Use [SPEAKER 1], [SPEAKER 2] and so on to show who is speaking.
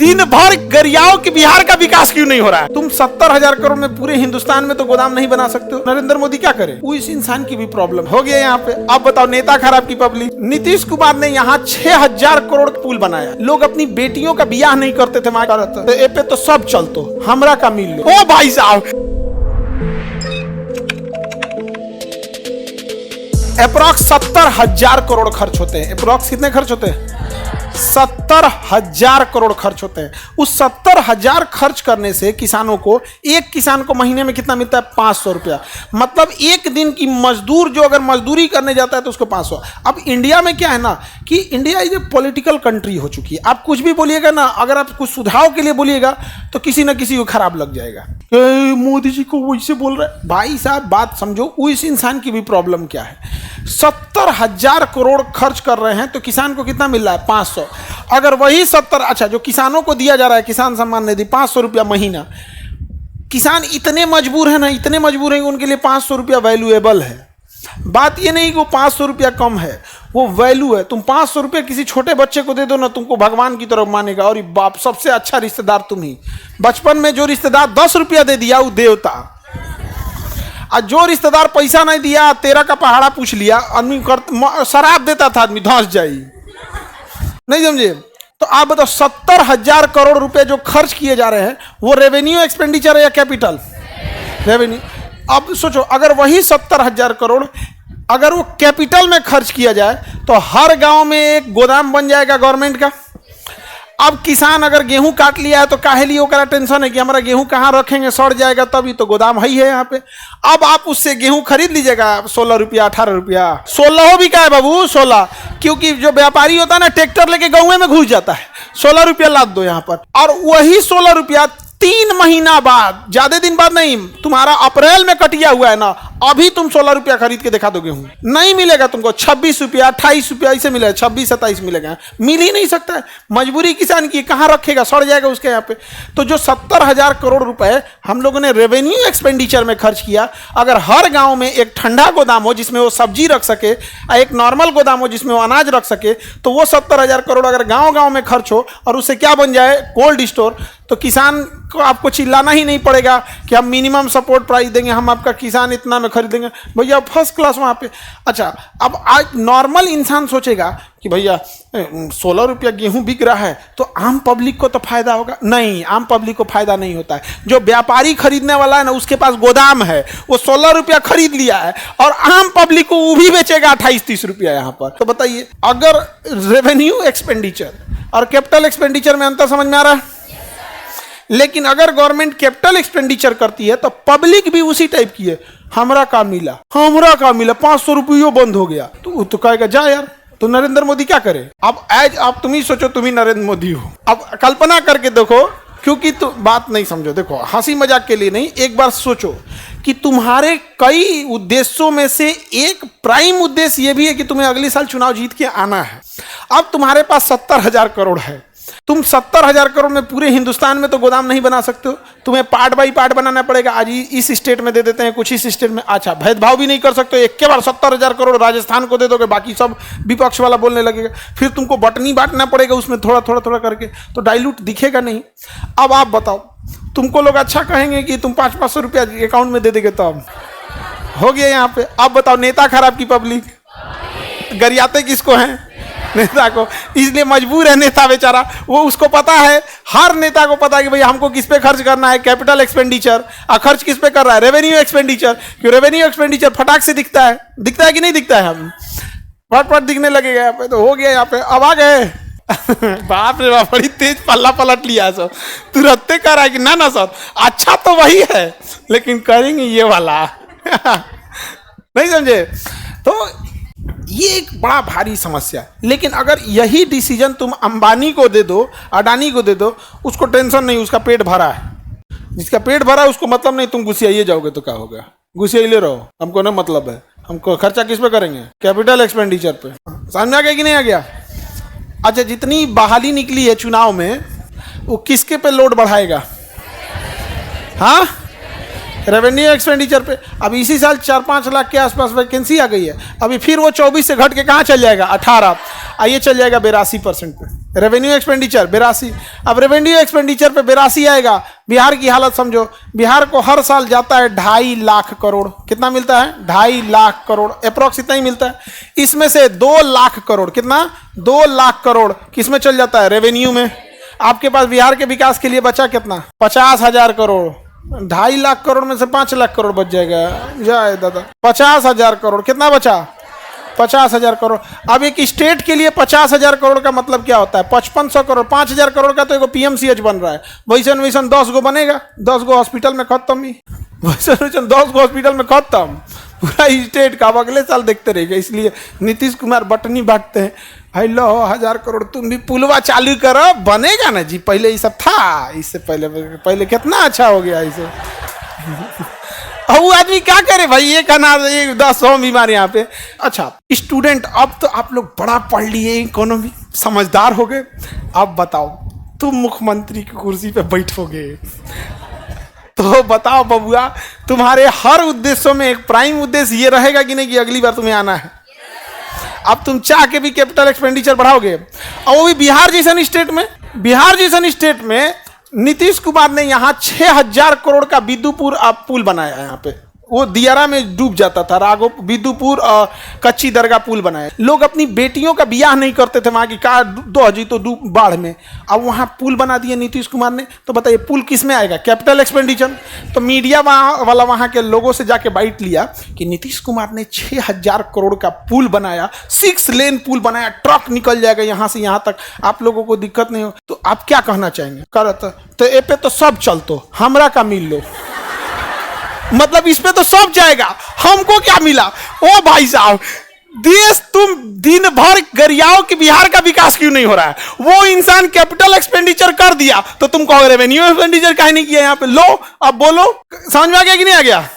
[SPEAKER 1] दिन भर गरियाओं कि बिहार का विकास क्यों नहीं हो रहा है। तुम 70,000 करोड़ में पूरे हिंदुस्तान में तो गोदाम नहीं बना सकते हो। नरेंद्र मोदी क्या करे, वो इस इंसान की भी प्रॉब्लम हो गया यहाँ पे। अब बताओ, नेता खराब की पब्लिक। नीतीश कुमार ने यहाँ 6,000 करोड़ पुल बनाया। लोग अपनी बेटियों का बियाह नहीं करते थे, तो ए पे तो सब चलतो, हमरा का मिल लो। ओ भाई साहब, अप्रॉक्स 70,000 करोड़ खर्च होते हैं। अप्रॉक्स कितने खर्च होते हैं? 70,000 करोड़ खर्च होते हैं। उस 70,000 खर्च करने से किसानों को, एक किसान को महीने में कितना मिलता है? 500 रुपया। मतलब एक दिन की मजदूर जो अगर मजदूरी करने जाता है तो उसको 500। अब इंडिया में क्या है ना कि India is a political country हो चुकी है। आप कुछ भी बोलिएगा ना, अगर आप कुछ सुझाव के लिए बोलिएगा तो किसी ना किसी को खराब लग जाएगा। मोदी जी को वैसे बोल रहे हैं। भाई साहब, बात समझो, उस इंसान की भी प्रॉब्लम क्या है। 70,000 करोड़ खर्च कर रहे हैं तो किसान को कितना मिल रहा है? 500। अगर वही 70, अच्छा, जो किसानों को दिया जा रहा है किसान सम्मान निधि 500 रुपया महीना, किसान इतने मजबूर है ना, इतने मजबूर है कि उनके लिए 500 रुपया वैल्यूएबल है। बात ये नहीं कि वो 500 रुपया कम है, वो वैल्यू है। तुम 500 रुपया किसी छोटे बच्चे को दे दो ना, तुमको भगवान की तरफ मानेगा। और बाप, सबसे अच्छा रिश्तेदार तुम ही। बचपन में जो रिश्तेदार 10 रुपया दे दिया वो देवता, और जो रिश्तेदार पैसा नहीं दिया, तेरा का पहाड़ा पूछ लिया, आदमी शराब देता था, आदमी धंस जाई। नहीं समझे? तो आप बताओ, 70,000 करोड़ रुपए जो खर्च किए जा रहे हैं वो रेवेन्यू एक्सपेंडिचर है या कैपिटल? रेवेन्यू। अब सोचो, अगर वही 70,000 करोड़ अगर वो कैपिटल में खर्च किया जाए तो हर गांव में एक गोदाम बन जाएगा गवर्नमेंट का। अब किसान अगर गेहूं काट लिया है तो काहे लिए ओकरा टेंशन है कि हमारा गेहूं कहाँ रखेंगे, सड़ जाएगा, तभी तो गोदाम ही है यहाँ पे। अब आप उससे गेहूं खरीद लीजिएगा 16 रुपया, 18 रुपया। 16 भी क्या है बाबू, 16, क्योंकि जो व्यापारी होता है ना, ट्रैक्टर लेके गाँव में घुस जाता है। 16 रुपया लाद दो यहाँ पर, और वही 16 रुपया 3 महीना बाद, ज्यादा दिन बाद नहीं, तुम्हारा अप्रैल में कटिया हुआ है ना, अभी तुम 16 रुपया खरीद के दिखा दो गेहूं, नहीं मिलेगा तुमको। 26 रुपया, 28 रुपया ऐसे मिलेगा, 26-27 मिलेगा, मिल ही नहीं सकता है। मजबूरी किसान की, कहाँ रखेगा, सड़ जाएगा उसके यहाँ पे। तो जो 70,000 करोड़ रुपए हम लोगों ने रेवेन्यू एक्सपेंडिचर में खर्च किया, अगर हर गांव में एक ठंडा गोदाम हो जिसमें वो सब्जी रख सके, एक नॉर्मल गोदाम हो जिसमें वो अनाज रख सके, तो वो 70,000 करोड़ अगर गाँव गाँव में खर्च हो और उससे क्या बन जाए, कोल्ड स्टोर, तो किसान को आपको चिल्लाना ही नहीं पड़ेगा कि हम मिनिमम सपोर्ट प्राइस देंगे, हम आपका किसान इतना में खरीदेंगे। भैया फर्स्ट क्लास वहाँ पे। अच्छा, अब आज नॉर्मल इंसान सोचेगा कि भैया 16 रुपया गेहूं बिक रहा है तो आम पब्लिक को तो फायदा होगा। नहीं, आम पब्लिक को फायदा नहीं होता है। जो व्यापारी खरीदने वाला है ना, उसके पास गोदाम है, वो 16 रुपया खरीद लिया है, और आम पब्लिक को वो भी बेचेगा 28-30 रुपया यहाँ पर। तो बताइए, अगर रेवेन्यू एक्सपेंडिचर और कैपिटल एक्सपेंडिचर में अंतर समझ में आ रहा है? लेकिन अगर गवर्नमेंट कैपिटल एक्सपेंडिचर करती है तो पब्लिक भी उसी टाइप की है। हमरा का मिला, 500 रुपये बंद हो गया, तो कहेगा जा यार। तो नरेंद्र मोदी क्या करे? अब एज आप तुम ही सोचो, तुम ही नरेंद्र मोदी हो। अब कल्पना करके देखो, क्योंकि तो बात नहीं समझो, देखो हंसी मजाक के लिए नहीं, एक बार सोचो कि तुम्हारे कई उद्देश्यों में से एक प्राइम उद्देश्य ये भी है कि तुम्हें अगले साल चुनाव जीत के आना है। अब तुम्हारे पास 70,000 करोड़ है, तुम 70,000 करोड़ में पूरे हिंदुस्तान में तो गोदाम नहीं बना सकते हो, तुम्हें पार्ट बाई पार्ट बनाना पड़ेगा। आज इस स्टेट में दे देते हैं, कुछ इस स्टेट में। अच्छा, भेदभाव भी नहीं कर सकते, एक के बार 70,000 करोड़ राजस्थान को दे दोगे, बाकी सब विपक्ष वाला बोलने लगेगा। फिर तुमको बटनी बांटना पड़ेगा उसमें, थोड़ा थोड़ा थोड़ा करके, तो डाइल्यूट दिखेगा नहीं। अब आप बताओ, तुमको लोग अच्छा कहेंगे कि तुम 500-500 रुपया अकाउंट में दे देंगे, तो अब हो गया यहाँ पे। अब बताओ, नेता खराब की पब्लिक, गरियाते किसको हैं? नेता को। इसलिए मजबूर है नेता बेचारा, वो उसको पता है, हर नेता को पता है कि भाई हमको किस पे खर्च करना है, कैपिटल एक्सपेंडिचर। और खर्च किस पे कर रहा है? Revenue expenditure. क्यों? रेवेन्यू एक्सपेंडिचर फटाक से दिखता है कि नहीं दिखता है? हम फट दिखने लगेगा यहाँ पे। तो हो गया यहाँ पे। अब आ गए बाप रे बाप, बड़ी तेज पल्ला पलट लिया सब, तुरंत कह रहा है कि ना सर, अच्छा तो वही है लेकिन करेंगे ये वाला नहीं समझे? तो ये एक बड़ा भारी समस्या है। लेकिन अगर यही डिसीजन तुम अंबानी को दे दो, अडानी को दे दो, उसको टेंशन नहीं, उसका पेट भरा है। जिसका पेट भरा है उसको मतलब नहीं, तुम घुसियाइए जाओगे तो क्या होगा, घुसियाई ले रहो, हमको ना मतलब है। हमको खर्चा किस पे करेंगे? कैपिटल एक्सपेंडिचर पे। समझ आ गया कि नहीं आ गया? अच्छा, जितनी बहाली निकली है चुनाव में, वो किसके पे लोड बढ़ाएगा? हाँ, रेवेन्यू एक्सपेंडिचर पे। अब इसी साल 4-5 लाख के आसपास वैकेंसी आ गई है, अभी फिर वो 24 से घट के कहाँ चल जाएगा? 18, आइए चल जाएगा 82% पे। Revenue expenditure 82। अब रेवेन्यू एक्सपेंडिचर पे 82 आएगा, बिहार की हालत समझो। बिहार को हर साल जाता है 2.5 लाख करोड़। कितना मिलता है? 2.5 लाख करोड़, अप्रोक्स इतना ही मिलता है। इसमें से 2 लाख करोड़, कितना? 2 लाख करोड़ किस में चल जाता है? रेवेन्यू में। आपके पास बिहार के विकास के लिए बचा कितना? 50,000 करोड़। 2.5 लाख करोड़ में से 5 लाख करोड़ बच जाएगा। जाए दादा, 50,000 करोड़। कितना बचा? 50,000 करोड़। अब एक स्टेट के लिए 50,000 करोड़ का मतलब क्या होता है? 5500 करोड़। 5,000 करोड़ का तो एक पीएमसीएच बन रहा है। वैसन वैसन 10 गो बनेगा, 10 गो हॉस्पिटल में खत्म ही। वैसन वैसन 10 गो हॉस्पिटल में खत्म पूरा स्टेट का। अब अगले साल देखते रहेगा। इसलिए नीतीश कुमार बटनी बांटते हैं, भाई लो 1000 करोड़ तुम भी पुलवा चालू करो, बनेगा ना जी। पहले ये सब था, इससे पहले कितना अच्छा हो गया इसे। अब वो आदमी क्या करे भाई, एक अनाज, एक 10 बीमार यहाँ पे। अच्छा स्टूडेंट, अब तो आप लोग बड़ा पढ़ लिए, इकोनॉमी समझदार हो गए। अब बताओ, तुम मुख्यमंत्री की कुर्सी पे बैठोगे तो बताओ बबुआ, तुम्हारे हर उद्देश्यों में एक प्राइम उद्देश्य ये रहेगा कि नहीं कि अगली बार तुम्हें आना है। अब तुम चाह के भी कैपिटल एक्सपेंडिचर बढ़ाओगे, और वो भी बिहार जैसन स्टेट में। बिहार जैसन स्टेट में नीतीश कुमार ने यहाँ 6,000 करोड़ का विदुपुर पुल बनाया है। यहाँ पे वो दियारा में डूब जाता था, राघो विदुपुर कच्ची दरगाह पुल बनाया। लोग अपनी बेटियों का ब्याह नहीं करते थे वहां की, कार दो हजी तो डूब बाढ़ में। अब वहां पुल बना दिया नीतीश कुमार ने। तो बताइए पुल किस में आएगा? Capital expenditure. तो मीडिया वहां के लोगों से जाके बाइट लिया कि नीतीश कुमार ने 6,000 करोड़ का पुल बनाया, 6 लेन पुल बनाया, ट्रक निकल जाएगा यहाँ से यहाँ तक, आप लोगों को दिक्कत नहीं हो। तो आप क्या कहना चाहेंगे? तो ए पे तो सब चलतो, हमरा का मिल लो। मतलब इस पे तो सब जाएगा, हमको क्या मिला? ओ भाई साहब, देश तुम दिन भर गरियाओं कि बिहार का विकास क्यों नहीं हो रहा है। वो इंसान कैपिटल एक्सपेंडिचर कर दिया तो तुम कहोगे रेवेन्यू एक्सपेंडिचर काहे नहीं किया यहाँ पे। लो अब बोलो, समझ में आ गया कि नहीं आ गया?